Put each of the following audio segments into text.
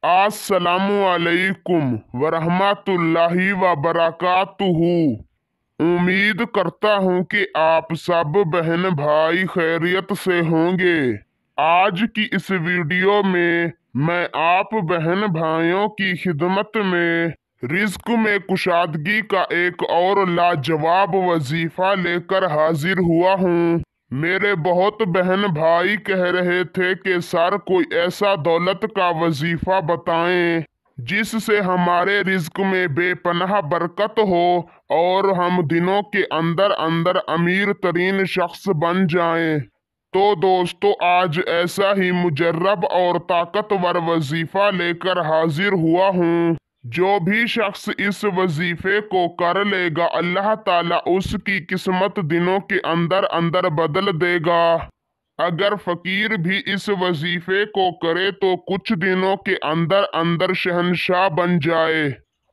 अस्सलामु अलैकुम वरहमतुल्लाहि वबरकातुहू। उम्मीद करता हूँ कि आप सब बहन भाई खैरियत से होंगे। आज की इस वीडियो में मैं आप बहन भाइयों की खिदमत में रिज्क में कुशादगी का एक और लाजवाब वजीफा लेकर हाजिर हुआ हूँ। मेरे बहुत बहन भाई कह रहे थे कि सर कोई ऐसा दौलत का वजीफा बताएं जिससे हमारे रिज्क में बेपनाह बरकत हो और हम दिनों के अंदर अंदर अमीर तरीन शख्स बन जाएं। तो दोस्तों, आज ऐसा ही मुजर्रब और ताकतवर वजीफा लेकर हाजिर हुआ हूँ। जो भी शख्स इस वजीफे को कर लेगा, अल्लाह ताला उसकी किस्मत दिनों के अंदर अंदर बदल देगा। अगर फकीर भी इस वजीफे को करे तो कुछ दिनों के अंदर अंदर शहंशाह बन जाए।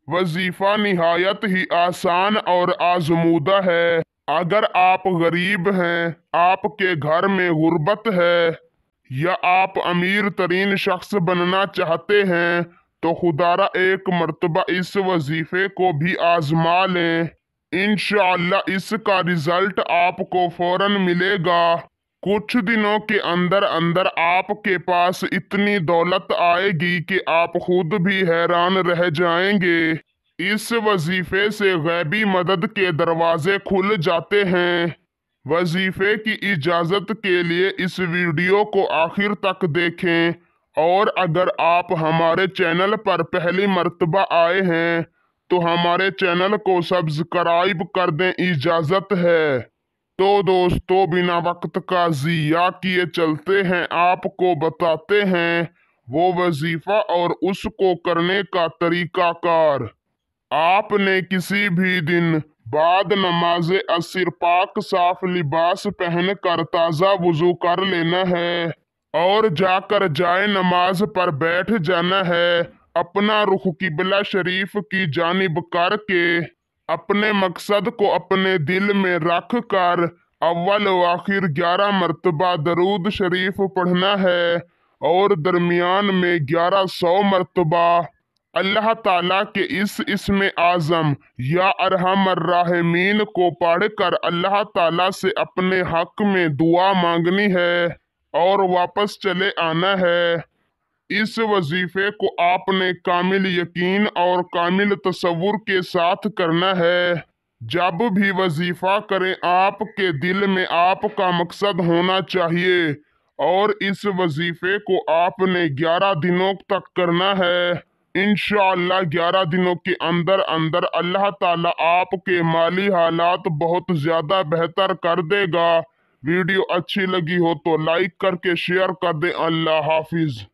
वजीफा निहायत ही आसान और आजमूदा है। अगर आप गरीब हैं, आपके घर में गुर्बत है, या आप अमीर तरीन शख्स बनना चाहते हैं तो खुदारा एक मर्तबा इस वजीफे को भी आजमा लें। इंशाअल्लाह इसका रिजल्ट आपको फौरन मिलेगा। कुछ दिनों के अंदर अंदर आपके पास इतनी दौलत आएगी कि आप खुद भी हैरान रह जाएंगे। इस वजीफे से गैबी मदद के दरवाजे खुल जाते हैं। वजीफे की इजाजत के लिए इस वीडियो को आखिर तक देखें, और अगर आप हमारे चैनल पर पहली मर्तबा आए हैं तो हमारे चैनल को सब्सक्राइब कर दें। इजाजत है। तो दोस्तों, बिना वक्त का ज़िया किए चलते हैं, आपको बताते हैं वो वजीफा और उसको करने का तरीकाकार। आपने किसी भी दिन बाद नमाज असर पाक साफ लिबास पहनकर ताज़ा वुजू कर लेना है और जाकर जाए नमाज पर बैठ जाना है। अपना रुख किबला शरीफ की जानिब करके अपने मकसद को अपने दिल में रख कर अव्वल व आखिर 11 मरतबा दरूद शरीफ पढ़ना है और दरमियान में 1100 मरतबा अल्लाह ताला के इस इस्म आज़म या अरहमर राहिमीन को पढ़कर अल्लाह ताला से अपने हक में दुआ मांगनी है और वापस चले आना है। इस वजीफे को आपने कामिल यकीन और कामिल तसव्वुर के साथ करना है। जब भी वजीफा करें, आपके दिल में आपका मकसद होना चाहिए और इस वजीफे को आपने 11 दिनों तक करना है। इंशाअल्लाह 11 दिनों के अंदर अंदर अल्लाह ताला आपके माली हालात बहुत ज्यादा बेहतर कर देगा। वीडियो अच्छी लगी हो तो लाइक करके शेयर कर दें। अल्लाह हाफिज।